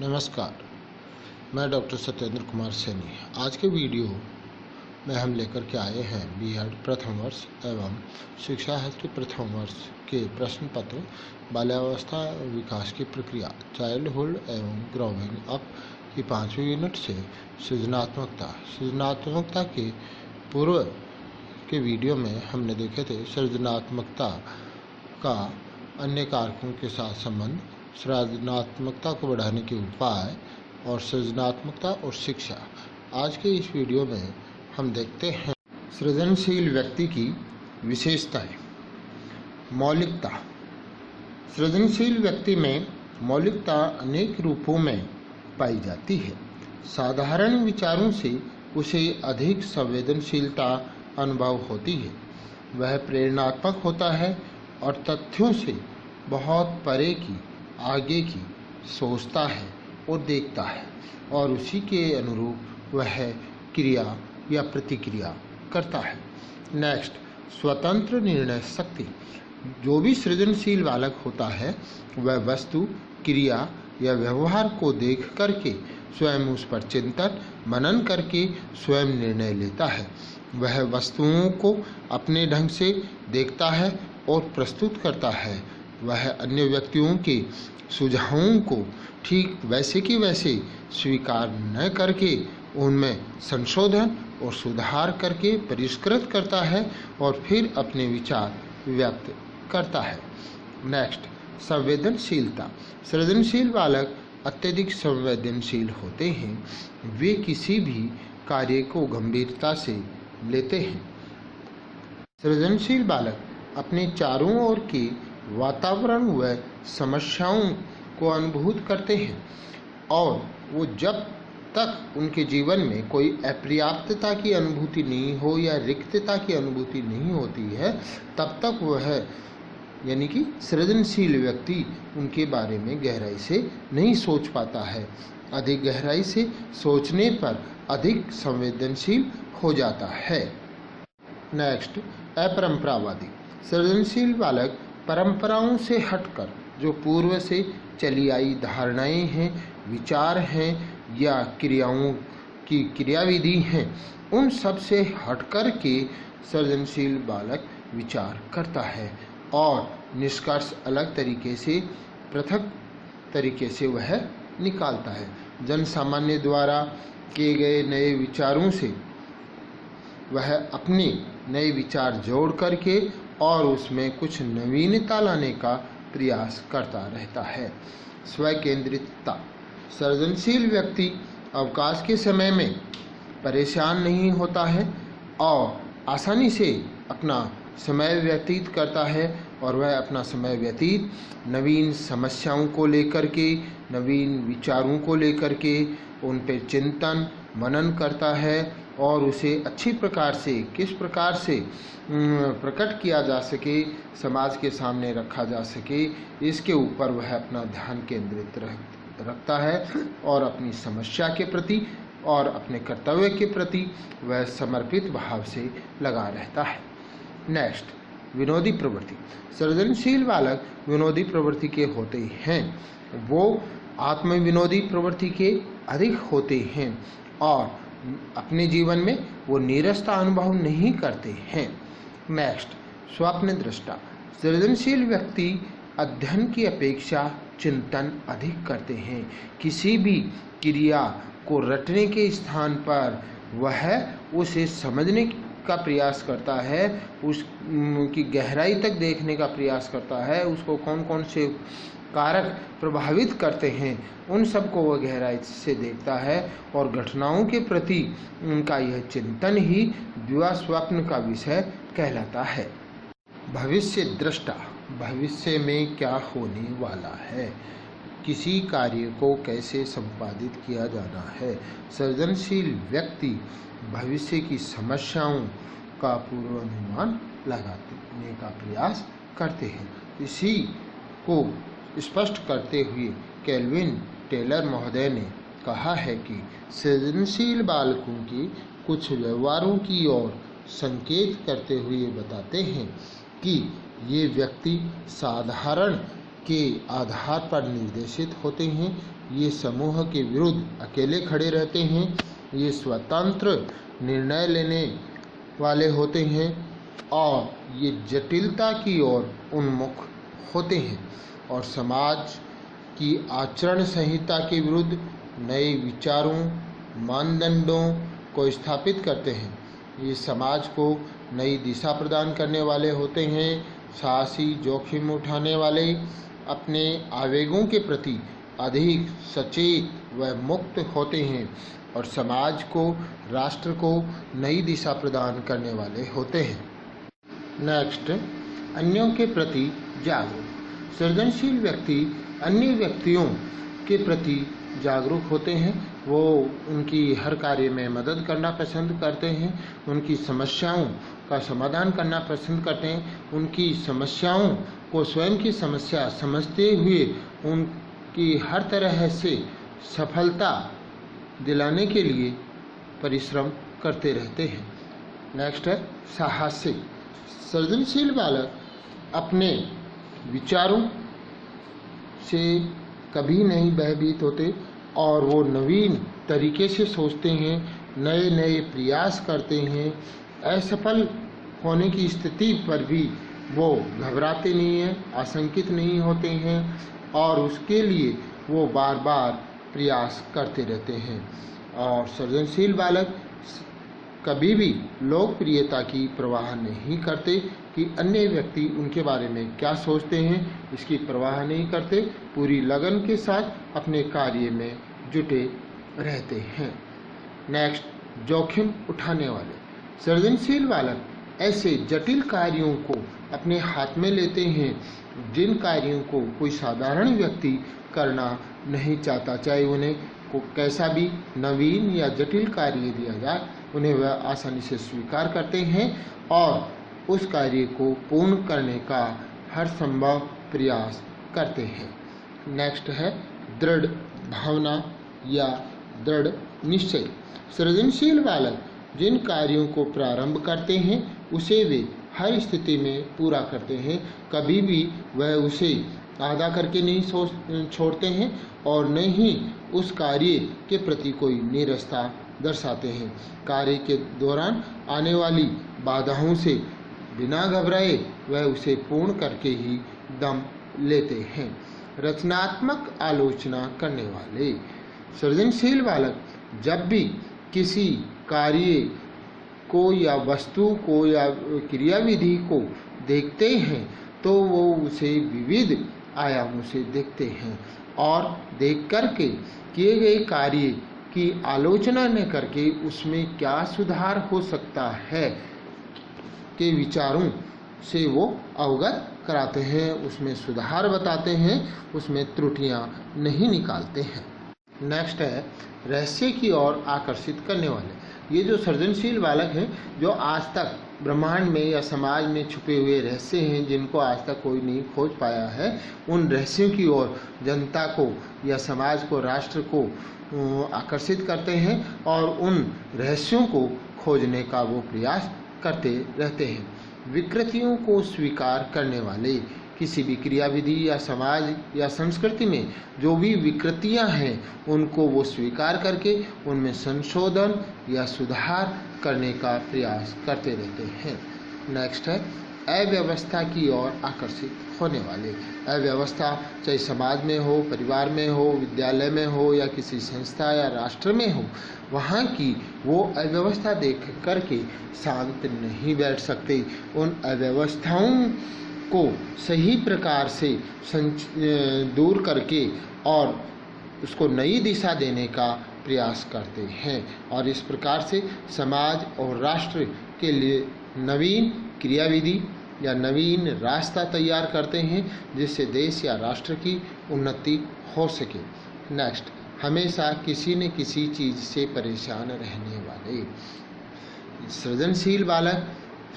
नमस्कार, मैं डॉक्टर सत्येंद्र कुमार सैनी। आज के वीडियो में हम लेकर के आए हैं बीएड प्रथम वर्ष एवं शिक्षा हेतु प्रथम वर्ष के प्रश्न पत्र बाल्यावस्था विकास की प्रक्रिया चाइल्डहुड एवं ग्रोइंग अप की 5वीं यूनिट से सृजनात्मकता के पूर्व के वीडियो में हमने देखे थे सृजनात्मकता का अन्य कारकों के साथ संबंध, सृजनात्मकता को बढ़ाने के उपाय और सृजनात्मकता और शिक्षा। आज के इस वीडियो में हम देखते हैं सृजनशील व्यक्ति की विशेषताएं। मौलिकता। सृजनशील व्यक्ति में मौलिकता अनेक रूपों में पाई जाती है। साधारण विचारों से उसे अधिक संवेदनशीलता अनुभव होती है। वह प्रेरणात्मक होता है और तथ्यों से बहुत परे की आगे की सोचता है और देखता है और उसी के अनुरूप वह क्रिया या प्रतिक्रिया करता है। नेक्स्ट, स्वतंत्र निर्णय शक्ति। जो भी सृजनशील बालक होता है वह वस्तु, क्रिया या व्यवहार को देख करके स्वयं उस पर चिंतन मनन करके स्वयं निर्णय लेता है। वह वस्तुओं को अपने ढंग से देखता है और प्रस्तुत करता है। वह अन्य व्यक्तियों के सुझावों को ठीक वैसे की वैसे स्वीकार न करके उनमें संशोधन और सुधार करके परिष्कृत करता है और फिर अपने विचार व्यक्त करता है। नेक्स्ट, संवेदनशीलता। सृजनशील बालक अत्यधिक संवेदनशील होते हैं। वे किसी भी कार्य को गंभीरता से लेते हैं। सृजनशील बालक अपने चारों ओर के वातावरण व समस्याओं को अनुभूत करते हैं और वो जब तक उनके जीवन में कोई अपर्याप्तता की अनुभूति नहीं हो या रिक्तता की अनुभूति नहीं होती है तब तक वह यानी कि सृजनशील व्यक्ति उनके बारे में गहराई से नहीं सोच पाता है। अधिक गहराई से सोचने पर अधिक संवेदनशील हो जाता है। नेक्स्ट, अपरंपरावादी। सृजनशील बालक परंपराओं से हटकर जो पूर्व से चली आई धारणाएं हैं, विचार हैं या क्रियाओं की क्रियाविधि हैं, उन सब से हटकर के सृजनशील बालक विचार करता है और निष्कर्ष अलग तरीके से, पृथक तरीके से वह निकालता है। जन सामान्य द्वारा किए गए नए विचारों से वह अपने नए विचार जोड़ करके और उसमें कुछ नवीनता लाने का प्रयास करता रहता है। स्वकेंद्रितता। सृजनशील व्यक्ति अवकाश के समय में परेशान नहीं होता है और आसानी से अपना समय व्यतीत करता है और वह अपना समय व्यतीत नवीन समस्याओं को लेकर के, नवीन विचारों को लेकर के उन पर चिंतन मनन करता है और उसे अच्छी प्रकार से किस प्रकार से प्रकट किया जा सके, समाज के सामने रखा जा सके, इसके ऊपर वह अपना ध्यान केंद्रित रखता है और अपनी समस्या के प्रति और अपने कर्तव्य के प्रति वह समर्पित भाव से लगा रहता है। नेक्स्ट, विनोदी प्रवृत्ति। सृजनशील बालक विनोदी प्रवृत्ति के होते हैं। वो आत्म विनोदी प्रवृत्ति के अधिक होते हैं और अपने जीवन में वो नीरसता अनुभव नहीं करते हैं। नेक्स्ट, स्वप्न दृष्टा। सृजनशील व्यक्ति अध्ययन की अपेक्षा चिंतन अधिक करते हैं। किसी भी क्रिया को रटने के स्थान पर वह उसे समझने का प्रयास करता है, उसकी गहराई तक देखने का प्रयास करता है, उसको कौन कौन से कारक प्रभावित करते हैं उन सब को वह गहराई से देखता है और घटनाओं के प्रति उनका यह चिंतन ही युवा स्वप्न का विषय कहलाता है। भविष्य दृष्टा। भविष्य में क्या होने वाला है, किसी कार्य को कैसे संपादित किया जाना है। सृजनशील व्यक्ति भविष्य की समस्याओं का पूर्वानुमान लगाने का प्रयास करते हैं। इसी को स्पष्ट करते हुए केल्विन टेलर महोदय ने कहा है कि सृजनशील बालकों की कुछ व्यवहारों की ओर संकेत करते हुए बताते हैं कि ये व्यक्ति साधारण के आधार पर निर्देशित होते हैं ये समूह के विरुद्ध अकेले खड़े रहते हैं। ये स्वतंत्र निर्णय लेने वाले होते हैं और ये जटिलता की ओर उन्मुख होते हैं और समाज की आचरण संहिता के विरुद्ध नए विचारों, मानदंडों को स्थापित करते हैं। ये समाज को नई दिशा प्रदान करने वाले होते हैं। साहसी, जोखिम उठाने वाले, अपने आवेगों के प्रति अधिक सचेत व मुक्त होते हैं और समाज को, राष्ट्र को नई दिशा प्रदान करने वाले होते हैं। नेक्स्ट, अन्यों के प्रति जागरूक। सृजनशील व्यक्ति अन्य व्यक्तियों के प्रति जागरूक होते हैं। वो उनकी हर कार्य में मदद करना पसंद करते हैं, उनकी समस्याओं का समाधान करना पसंद करते हैं, उनकी समस्याओं को स्वयं की समस्या समझते हुए उनकी हर तरह से सफलता दिलाने के लिए परिश्रम करते रहते हैं। नेक्स्ट है साहसिक। सृजनशील बालक अपने विचारों से कभी नहीं भयभीत होते और वो नवीन तरीके से सोचते हैं, नए नए प्रयास करते हैं। असफल होने की स्थिति पर भी वो घबराते नहीं हैं, आशंकित नहीं होते हैं और उसके लिए वो बार बार प्रयास करते रहते हैं। और सृजनशील बालक कभी भी लोकप्रियता की परवाह नहीं करते कि अन्य व्यक्ति उनके बारे में क्या सोचते हैं, इसकी परवाह नहीं करते, पूरी लगन के साथ अपने कार्य में जुटे रहते हैं। नेक्स्ट, जोखिम उठाने वाले। सृजनशील बालक ऐसे जटिल कार्यों को अपने हाथ में लेते हैं जिन कार्यों को कोई साधारण व्यक्ति करना नहीं चाहता, चाहे उन्हें को कैसा भी नवीन या जटिल कार्य दिया जाए, उन्हें वह आसानी से स्वीकार करते हैं और उस कार्य को पूर्ण करने का हर संभव प्रयास करते हैं। नेक्स्ट है दृढ़ भावना या दृढ़ निश्चय। सृजनशील बालक जिन कार्यों को प्रारंभ करते हैं उसे वे हर स्थिति में पूरा करते हैं, कभी भी वह उसे आधा करके नहीं छोड़ते हैं और न ही उस कार्य के प्रति कोई नीरसता दर्शाते हैं। कार्य के दौरान आने वाली बाधाओं से बिना घबराए वह उसे पूर्ण करके ही दम लेते हैं। रचनात्मक आलोचना करने वाले। सृजनशील बालक जब भी किसी कार्य को या वस्तु को या क्रियाविधि को देखते हैं तो वो उसे विविध आयामों से देखते हैं और देख करके किए गए कार्य की आलोचना न करके उसमें क्या सुधार हो सकता है के विचारों से वो अवगत कराते हैं, उसमें सुधार बताते हैं, उसमें त्रुटियां नहीं निकालते हैं। नेक्स्ट है रहस्य की ओर आकर्षित करने वाले। ये जो सृजनशील बालक हैं जो आज तक ब्रह्मांड में या समाज में छुपे हुए रहस्य हैं जिनको आज तक कोई नहीं खोज पाया है, उन रहस्यों की ओर जनता को या समाज को, राष्ट्र को आकर्षित करते हैं और उन रहस्यों को खोजने का वो प्रयास करते रहते हैं। विकृतियों को स्वीकार करने वाले। किसी भी क्रियाविधि या समाज या संस्कृति में जो भी विकृतियां हैं उनको वो स्वीकार करके उनमें संशोधन या सुधार करने का प्रयास करते रहते हैं। नेक्स्ट है अव्यवस्था की ओर आकर्षित होने वाले। अव्यवस्था चाहे समाज में हो, परिवार में हो, विद्यालय में हो या किसी संस्था या राष्ट्र में हो, वहाँ की वो अव्यवस्था देख करके शांत नहीं बैठ सकते। उन अव्यवस्थाओं को सही प्रकार से दूर करके और उसको नई दिशा देने का प्रयास करते हैं और इस प्रकार से समाज और राष्ट्र के लिए नवीन क्रियाविधि या नवीन रास्ता तैयार करते हैं जिससे देश या राष्ट्र की उन्नति हो सके। नेक्स्ट, हमेशा किसी न किसी चीज़ से परेशान रहने वाले। सृजनशील बालक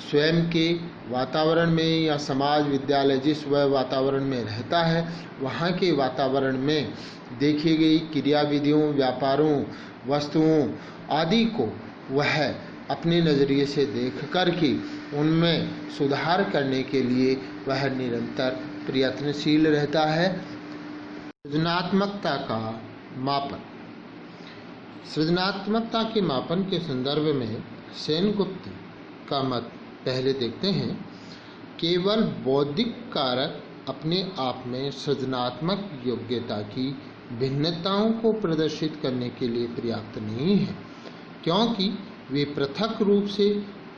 स्वयं के वातावरण में या समाज, विद्यालय जिस वह वातावरण में रहता है वहाँ के वातावरण में देखी गई क्रियाविधियों, व्यापारों, वस्तुओं आदि को वह अपने नज़रिए से देख करके उनमें सुधार करने के लिए वह निरंतर प्रयत्नशील रहता है। सृजनात्मकता का मापन। सृजनात्मकता के मापन के संदर्भ में सेनगुप्त का मत पहले देखते हैं। केवल बौद्धिक कारक अपने आप में सृजनात्मक योग्यता की भिन्नताओं को प्रदर्शित करने के लिए पर्याप्त नहीं है, क्योंकि वे पृथक रूप से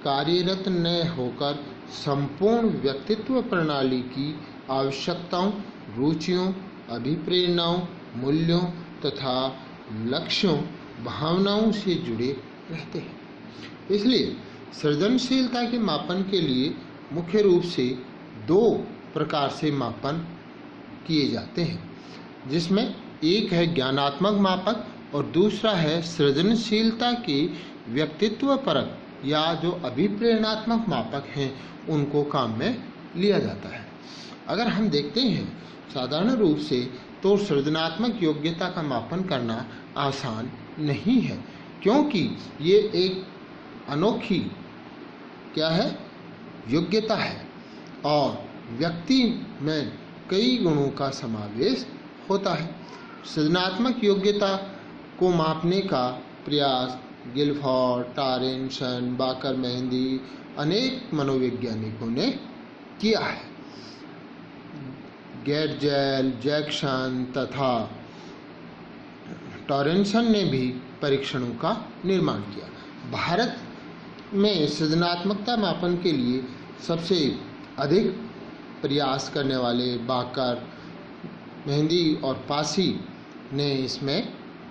कार्यरत न होकर संपूर्ण व्यक्तित्व प्रणाली की आवश्यकताओं, रुचियों, अभिप्रेरणाओं, मूल्यों तथा लक्ष्यों, भावनाओं से जुड़े रहते हैं। इसलिए सृजनशीलता के मापन के लिए मुख्य रूप से दो प्रकार से मापन किए जाते हैं, जिसमें एक है ज्ञानात्मक मापक और दूसरा है सृजनशीलता के व्यक्तित्व परक या जो अभिप्रेरणात्मक मापक हैं उनको काम में लिया जाता है। अगर हम देखते हैं साधारण रूप से तो सृजनात्मक योग्यता का मापन करना आसान नहीं है, क्योंकि ये एक अनोखी क्या है योग्यता है और व्यक्ति में कई गुणों का समावेश होता है। सृजनात्मक योग्यता को मापने का प्रयास गिलफोर्ड, टॉरेंसन, बाकर मेहंदी, अनेक मनोवैज्ञानिकों ने किया है। गेटजेल, जैक्सन तथा टॉरेंसन ने भी परीक्षणों का निर्माण किया। भारत में सृजनात्मकता मापन के लिए सबसे अधिक प्रयास करने वाले बाकर, मेहंदी और पासी ने इसमें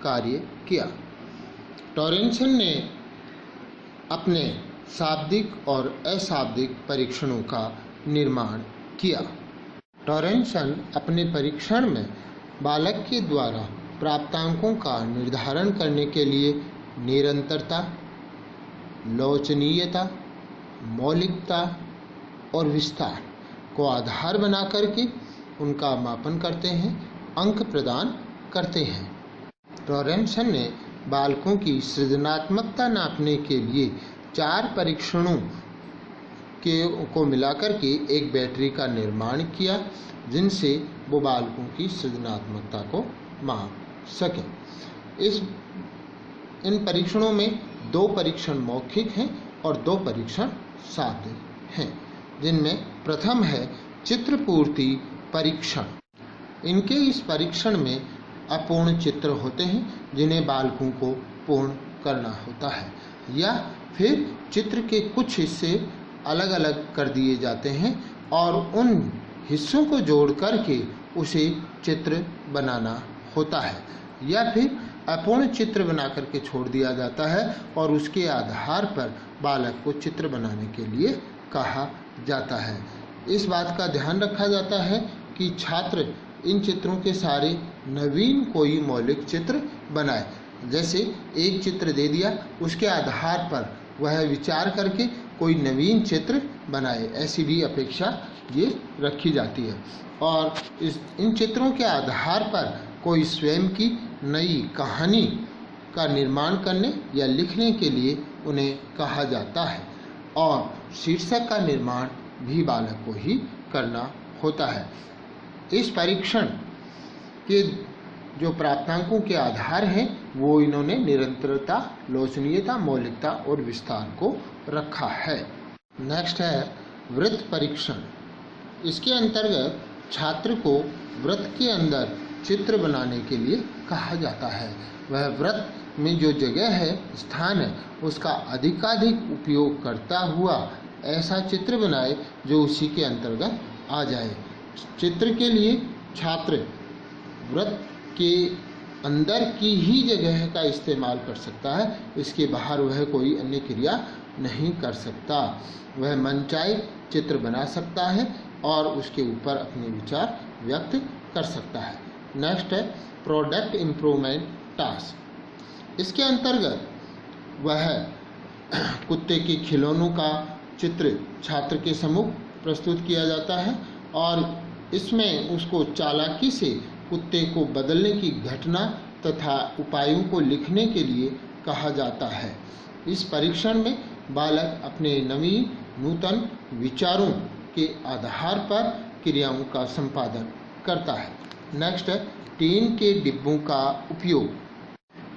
कार्य किया। टॉरेंसन ने अपने शाब्दिक और अशाब्दिक परीक्षणों का निर्माण किया। टॉरेंसन अपने परीक्षण में बालक के द्वारा प्राप्तांकों का निर्धारण करने के लिए निरंतरता, लोचनीयता, मौलिकता और विस्तार को आधार बना करके उनका मापन करते हैं, अंक प्रदान करते हैं। टॉरेंसन ने बालकों की सृजनात्मकता नापने के लिए 4 परीक्षणों को मिलाकर के एक बैटरी का निर्माण किया, जिनसे वो बालकों की सृजनात्मकता को माप सकें। इन परीक्षणों में 2 परीक्षण मौखिक हैं और 2 परीक्षण शाब्दिक हैं, जिनमें प्रथम है चित्रपूर्ति परीक्षण। इनके इस परीक्षण में अपूर्ण चित्र होते हैं जिन्हें बालकों को पूर्ण करना होता है, या फिर चित्र के कुछ हिस्से अलग अलग कर दिए जाते हैं और उन हिस्सों को जोड़ करके उसे चित्र बनाना होता है, या फिर अपूर्ण चित्र बना करके छोड़ दिया जाता है और उसके आधार पर बालक को चित्र बनाने के लिए कहा जाता है। इस बात का ध्यान रखा जाता है कि छात्र इन चित्रों के सारे नवीन कोई मौलिक चित्र बनाए। जैसे एक चित्र दे दिया, उसके आधार पर वह विचार करके कोई नवीन चित्र बनाए, ऐसी भी अपेक्षा ये रखी जाती है। और इन चित्रों के आधार पर कोई स्वयं की नई कहानी का निर्माण करने या लिखने के लिए उन्हें कहा जाता है, और शीर्षक का निर्माण भी बालक को ही करना होता है। इस परीक्षण के जो प्राप्तांकों के आधार हैं वो इन्होंने निरंतरता, लोचनीयता, मौलिकता और विस्तार को रखा है। नेक्स्ट है वृत्त परीक्षण। इसके अंतर्गत छात्र को वृत्त के अंदर चित्र बनाने के लिए कहा जाता है। वह वृत्त में जो जगह है, स्थान है, उसका अधिकाधिक उपयोग करता हुआ ऐसा चित्र बनाए जो उसी के अंतर्गत आ जाए। चित्र के लिए छात्र वृत्त के अंदर की ही जगह का इस्तेमाल कर सकता है, इसके बाहर वह कोई अन्य क्रिया नहीं कर सकता। वह मनचाहे चित्र बना सकता है और उसके ऊपर अपने विचार व्यक्त कर सकता है। नेक्स्ट है प्रोडक्ट इम्प्रूवमेंट टास्क। इसके अंतर्गत वह कुत्ते के खिलौनों का चित्र छात्र के सम्मुख प्रस्तुत किया जाता है और इसमें उसको चालाकी से कुत्ते को बदलने की घटना तथा उपायों को लिखने के लिए कहा जाता है। इस परीक्षण में बालक अपने नवीन नूतन विचारों के आधार पर क्रियाओं का संपादन करता है। नेक्स्ट है टीन के डिब्बों का उपयोग।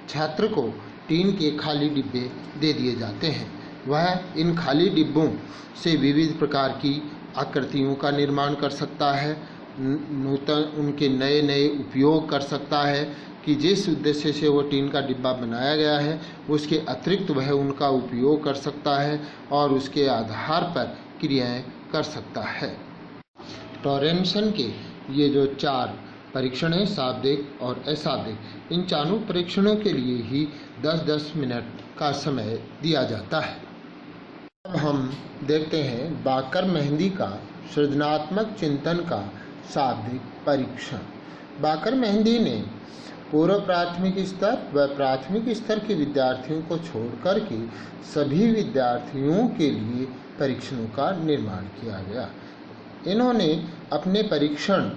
छात्र को टीन के खाली डिब्बे दे दिए जाते हैं। वह इन खाली डिब्बों से विविध प्रकार की आकृतियों का निर्माण कर सकता है, नूतन उनके नए नए उपयोग कर सकता है कि जिस उद्देश्य से वो टीन का डिब्बा बनाया गया है उसके अतिरिक्त वह उनका उपयोग कर सकता है और उसके आधार पर क्रियाएं कर सकता है। टॉरेंसन के ये जो 4 परीक्षण हैं, शाब्दिक और अशाब्दिक, इन चारों परीक्षणों के लिए ही 10-10 मिनट का समय दिया जाता है। अब हम देखते हैं बाकर मेहंदी का सृजनात्मक चिंतन का शाब्दिक परीक्षण। बाकर मेहंदी ने पूर्व प्राथमिक स्तर व प्राथमिक स्तर के विद्यार्थियों को छोड़कर के सभी विद्यार्थियों के लिए परीक्षणों का निर्माण किया गया। इन्होंने अपने परीक्षण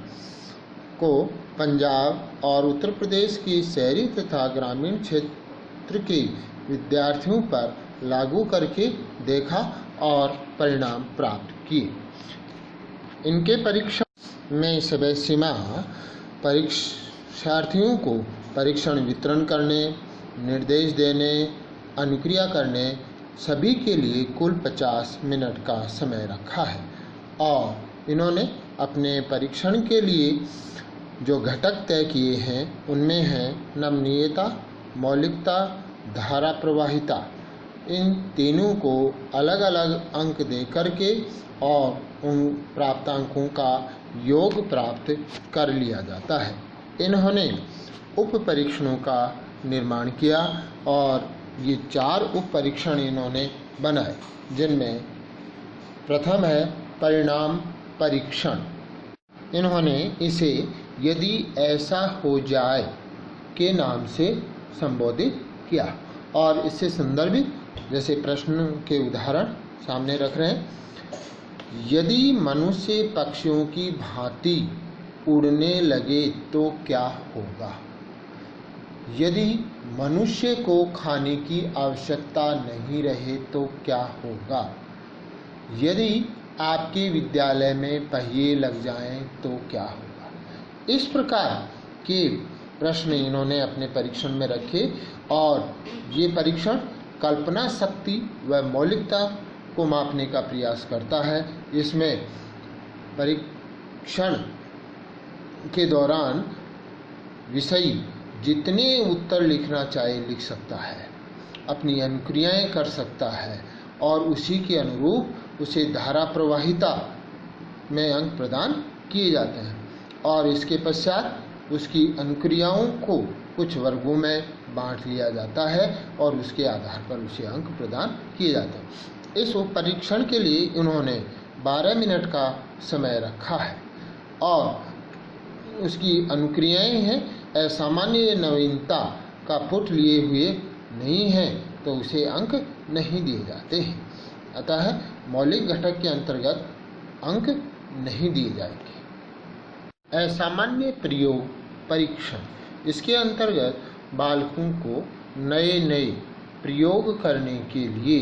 को पंजाब और उत्तर प्रदेश के शहरी तथा ग्रामीण क्षेत्र के विद्यार्थियों पर लागू करके देखा और परिणाम प्राप्त किए। इनके परीक्षण में समय सीमा परीक्षार्थियों को परीक्षण वितरण करने, निर्देश देने, अनुक्रिया करने सभी के लिए कुल 50 मिनट का समय रखा है। और इन्होंने अपने परीक्षण के लिए जो घटक तय किए हैं उनमें है नमनीयता, मौलिकता, धारा प्रवाहिता। इन तीनों को अलग अलग अंक दे करके और उन प्राप्त अंकों का योग प्राप्त कर लिया जाता है। इन्होंने उप परीक्षणों का निर्माण किया और ये 4 उप परीक्षण इन्होंने बनाए, जिनमें प्रथम है परिणाम परीक्षण। इन्होंने इसे यदि ऐसा हो जाए के नाम से संबोधित किया और इससे संदर्भित जैसे प्रश्न के उदाहरण सामने रख रहे हैं। यदि मनुष्य पक्षियों की भांति उड़ने लगे तो क्या होगा? यदि मनुष्य को खाने की आवश्यकता नहीं रहे तो क्या होगा? यदि आपके विद्यालय में पहिए लग जाएं तो क्या होगा? इस प्रकार के प्रश्न इन्होंने अपने परीक्षण में रखे और ये परीक्षण कल्पना शक्ति व मौलिकता को मापने का प्रयास करता है। इसमें परीक्षण के दौरान विषयी जितने उत्तर लिखना चाहे लिख सकता है, अपनी अनुक्रियाएं कर सकता है और उसी के अनुरूप उसे धारा प्रवाहिता में अंक प्रदान किए जाते हैं और इसके पश्चात उसकी अनुक्रियाओं को कुछ वर्गों में बांट लिया जाता है और उसके आधार पर उसे अंक प्रदान किए जाते हैं। इस परीक्षण के लिए उन्होंने 12 मिनट का समय रखा है और उसकी अनुक्रियाएं हैं असामान्य नवीनता का पुट लिए हुए नहीं हैं तो उसे अंक नहीं दिए जाते हैं। अतः मौलिक घटक के अंतर्गत अंक नहीं दिए जाएंगे। असामान्य प्रयोग परीक्षण, इसके अंतर्गत बालकों को नए नए प्रयोग करने के लिए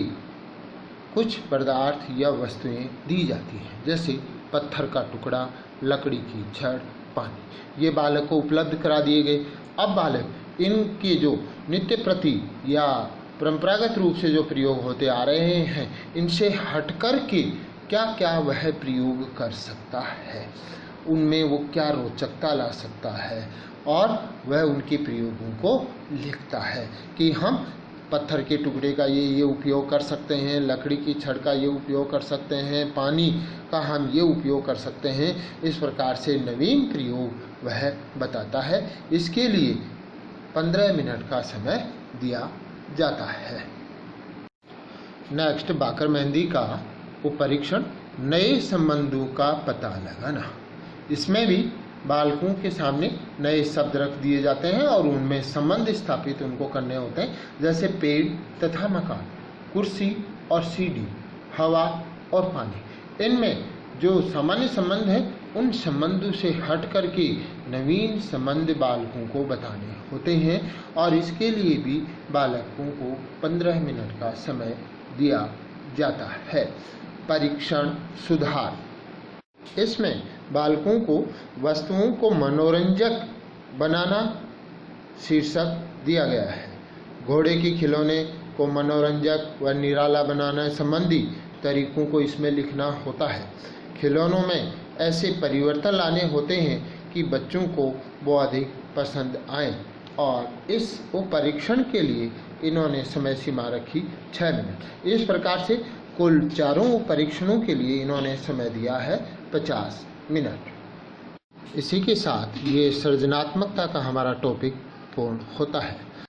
कुछ पदार्थ या वस्तुएं दी जाती हैं, जैसे पत्थर का टुकड़ा, लकड़ी की छड़, पानी। ये बालक को उपलब्ध करा दिए गए। अब बालक इनके जो नित्य प्रति या परंपरागत रूप से जो प्रयोग होते आ रहे हैं इनसे हटकर के क्या क्या वह प्रयोग कर सकता है, उनमें वो क्या रोचकता ला सकता है और वह उनके प्रयोगों को लिखता है कि हम पत्थर के टुकड़े का ये उपयोग कर सकते हैं, लकड़ी की छड़ का ये उपयोग कर सकते हैं, पानी का हम ये उपयोग कर सकते हैं। इस प्रकार से नवीन प्रयोग वह बताता है। इसके लिए 15 मिनट का समय दिया जाता है। नेक्स्ट बाकर मेहंदी का उपपरीक्षण नए संबंधों का पता लगाना। इसमें भी बालकों के सामने नए शब्द रख दिए जाते हैं और उनमें संबंध स्थापित उनको करने होते हैं, जैसे पेड़ तथा मकान, कुर्सी और सीढ़ी, हवा और पानी। इनमें जो सामान्य संबंध है उन संबंधों से हट करके नवीन संबंध बालकों को बताने होते हैं और इसके लिए भी बालकों को 15 मिनट का समय दिया जाता है। परीक्षण सुधार, इसमें बालकों को वस्तुओं को मनोरंजक बनाना शीर्षक दिया गया है। घोड़े के खिलौने को मनोरंजक व निराला बनाने संबंधी तरीकों को इसमें लिखना होता है। खिलौनों में ऐसे परिवर्तन लाने होते हैं कि बच्चों को वो अधिक पसंद आए, और इस परीक्षण के लिए इन्होंने समय सीमा रखी 6 मिनट। इस प्रकार से कुल चारों परीक्षणों के लिए इन्होंने समय दिया है 50 मिनट। इसी के साथ ये सृजनात्मकता का हमारा टॉपिक पूर्ण होता है।